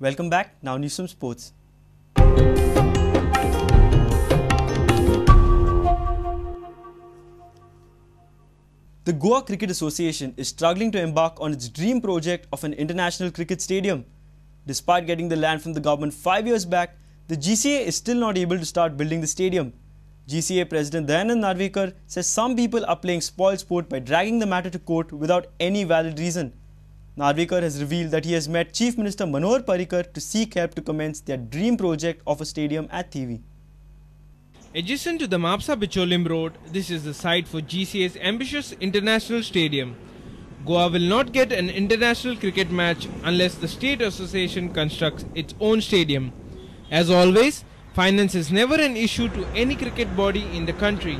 Welcome back. Now news from sports. The Goa Cricket Association is struggling to embark on its dream project of an international cricket stadium. Despite getting the land from the government 5 years back, the GCA is still not able to start building the stadium. GCA President Dayanand Narvekar says some people are playing spoil sport by dragging the matter to court without any valid reason. Narvekar has revealed that he has met Chief Minister Manohar Parrikar to seek help to commence their dream project of a stadium at Thivi. Adjacent to the Mapsa Bicholim Road, this is the site for GCA's ambitious international stadium. Goa will not get an international cricket match unless the state association constructs its own stadium. As always, finance is never an issue to any cricket body in the country.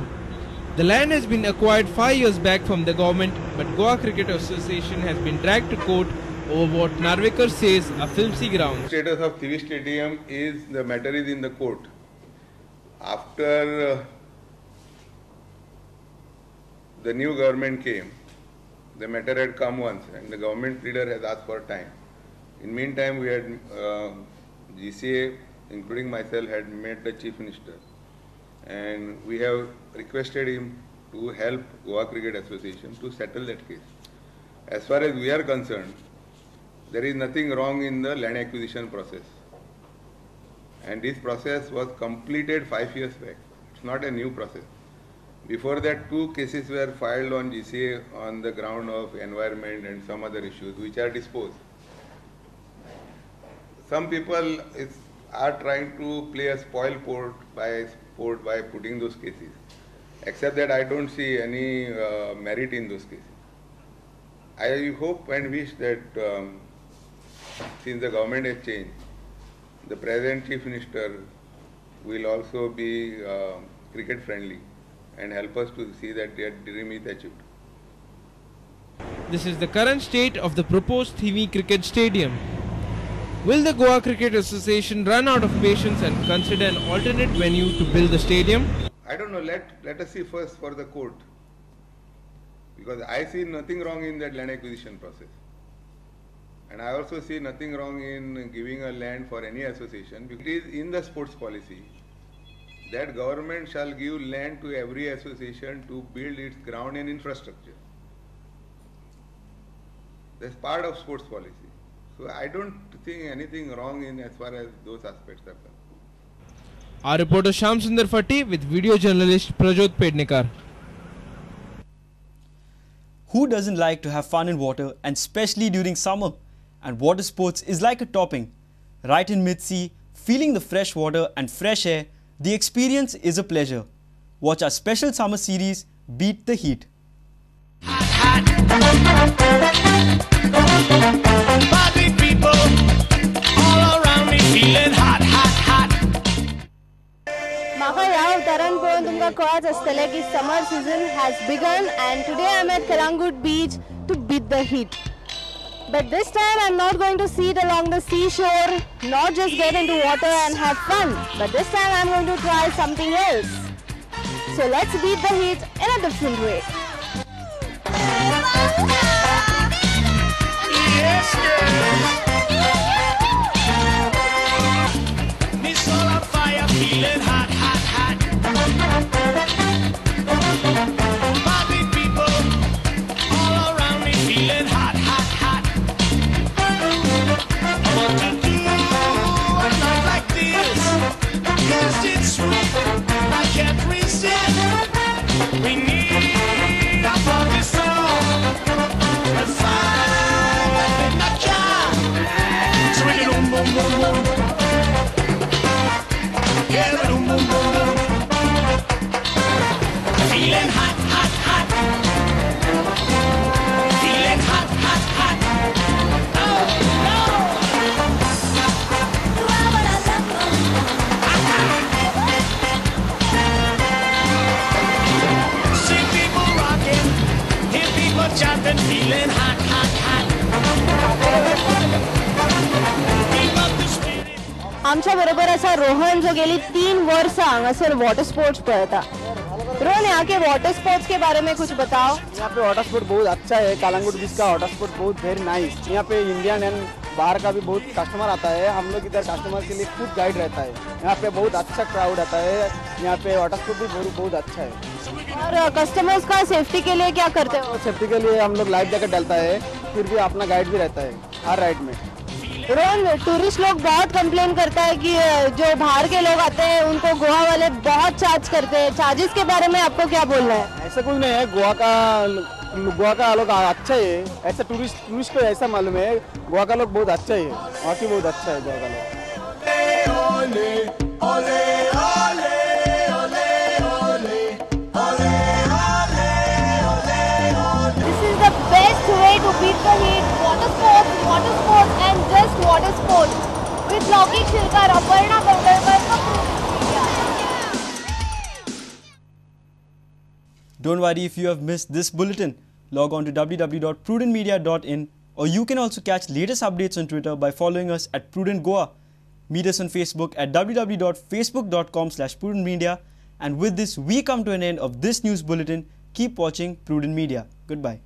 The land has been acquired 5 years back from the government, but Goa Cricket Association has been dragged to court over what Narvekar says are filthy grounds. The status of Thivi Stadium is, the matter is in the court. After the new government came, the matter had come once and the government leader has asked for time. In meantime, we had GCA, including myself, had met the Chief Minister and we have requested him to help Goa Cricket Association to settle that case. As far as we are concerned, there is nothing wrong in the land acquisition process. And this process was completed 5 years back. It's not a new process. Before that, 2 cases were filed on GCA on the ground of environment and some other issues which are disposed. Some people are trying to play a spoil sport by putting those cases. Except that I don't see any merit in those cases. I hope and wish that since the government has changed, the present Chief Minister will also be cricket friendly and help us to see that their dream is achieved. This is the current state of the proposed Thivi Cricket Stadium. Will the Goa Cricket Association run out of patience and consider an alternate venue to build the stadium? I don't know, let us see first for the court. Because I see nothing wrong in that land acquisition process. And I also see nothing wrong in giving a land for any association. It is in the sports policy that government shall give land to every association to build its ground and infrastructure. That's part of sports policy. So I don't think anything wrong in as far as those aspects are concerned. Our reporter Shyam Sundar Fati with video journalist Prajot Pednekar. Who doesn't like to have fun in water, and especially during summer? And water sports is like a topping. Right in mid-sea, feeling the fresh water and fresh air, the experience is a pleasure. Watch our special summer series, Beat the Heat. Party people all around me feeling hot, hot, hot. म्हाका ह्या अवतारान पळोवन तुमकां कळत आसतलें की summer season has begun and today I am at Kalangut beach to beat the heat. But this time I'm not going to sit along the seashore, not just get into water and have fun. But this time I'm going to try something else. So let's beat the heat in a different way. Yes, girl. Me soul on fire, feeling hot, hot, hot. Party people all around me feeling hot, hot, hot. I want to do a night like this, 'cause it's sweet, I can't resist. We need a party song, a fire in the jar. Swing it, boom, boom, boom, boom. Yeah, boom, boom, boom, boom. Feeling hot, hot, hot. Feeling hot, hot, hot. Oh, no. See people rocking, hear people jumping, feeling hot, hot, hot. Keep up the spirit. आमच्या बरोबर असा रोहन जो गेली 3 वर्ष हांगासर water sports पळयता. रोहन, यहाँ के वाटर स्पोर्ट्स के बारे में कुछ बताओ। यहाँ पे वाटर स्पोर्ट बहुत अच्छा है। कालांगुट बीच का वाटर स्पोर्ट बहुत वेरी नाइस। यहाँ पे इंडियन एंड बाहर का भी बहुत कस्टमर आता है। हम लोग इधर कस्टमर के लिए खुद गाइड रहता है। यहाँ पे बहुत अच्छा क्राउड आता है। यहाँ पे वाटर स्पोर्ट भी बहुत अच्छा है। और कस्टमर्स का सेफ्टी के लिए क्या करते हो? सेफ्टी के लिए हम लोग लाइफ जैकेट डालता है, फिर भी अपना गाइड भी रहता है हर राइड में। टूरिस्ट लोग बहुत कंप्लेन करता है कि जो बाहर के लोग आते हैं उनको गोवा वाले बहुत चार्ज करते हैं। चार्जेस के बारे में आपको क्या बोलना है? ऐसा कुछ नहीं है, गोवा का लोग अच्छा है। ऐसा टूरिस्ट को ऐसा मालूम है, गोवा का लोग बहुत अच्छा है, वहाँ की बहुत अच्छा है गोवा का लोग। This is the best way to beat the heat. Water sports and just water sports. With Lokik Shilkar, Aparna Bangalkar for Prudent Media. Don't worry if you have missed this bulletin. Log on to www.prudentmedia.in, or you can also catch latest updates on Twitter by following us at Prudent Goa. Meet us on Facebook at www.facebook.com/prudentmedia. And with this, we come to an end of this news bulletin. Keep watching Prudent Media. Goodbye.